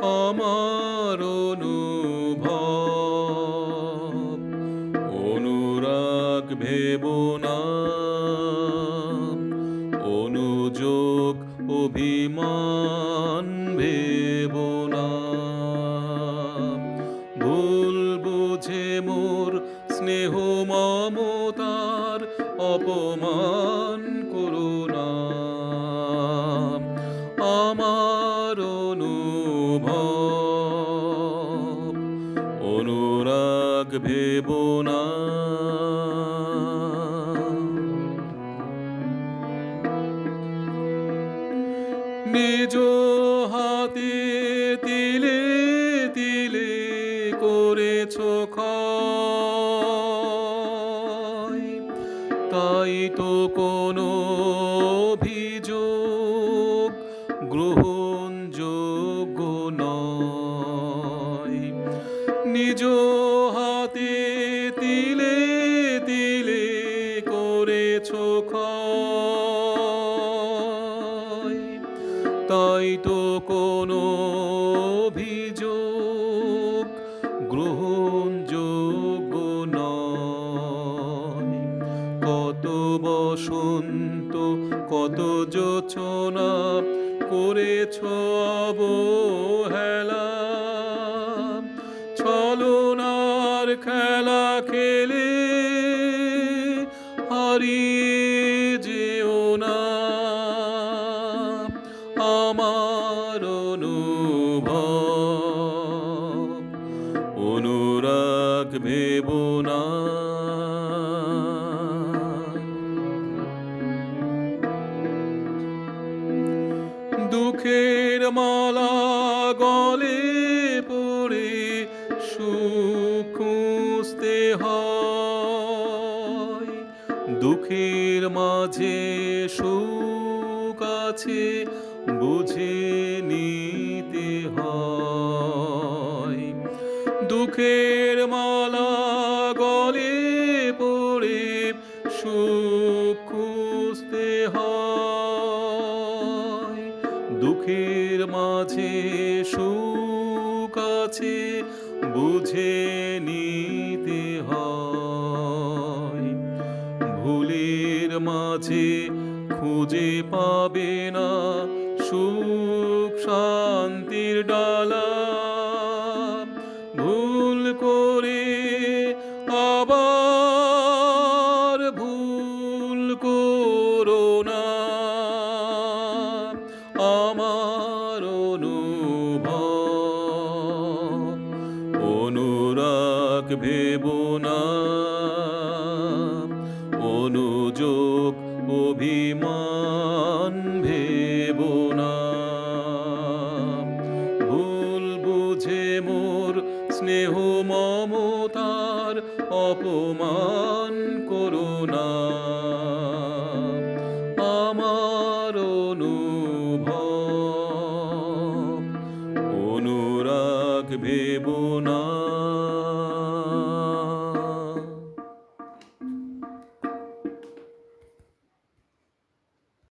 আমার অনুভব অনুরাগ ভেবো না, অনুযোগ অভিমান ভেবো না। ভুল বুঝে মোর স্নেহ মমতার অপমান করো না। আমার অনুভব অনুরাগ ভেবো না। নিজ হাতে তিলে তিলে করেছ ক্ষয়, তাই তো কোনো অভিযোগ গ্রহণযোগ্য নয়। নিজ হাতে তিলে তিলে করেছ ক্ষয়, তাই তো কোনো অভিযোগ গ্রহণযোগ্য নয়। কত বসন্ত কত যোচনা করেছ অবহেলা, ছলনার খেলা খেলে হারিয়ে যেও না। আমার অনুভব অনুরাগ ভেবো না। দুঃখের মালা গলে পড়ে সুখ খুঁজতে হয়, দুঃখের মাঝে সুখ আছে বুঝে নিতে হয়। দুঃখের মালা গলে পড়ে সুখ খুঁজতে হয়, দুঃখের মাঝে সুখ আছে বুঝে নিতে হয়। ভুলের মাঝে খুঁজে পাবে না সুখ শান্তির ডালা, ভুল করে আবার ভুল করো না। আমার অনুভব অনুরাগ ভেবো না, অনুযোগ অভিমান ভেবো না। ভুল বুঝে মোর স্নেহ মমতার অপমান করো না। আমার অনুভব অনুরাগ ভেবো না।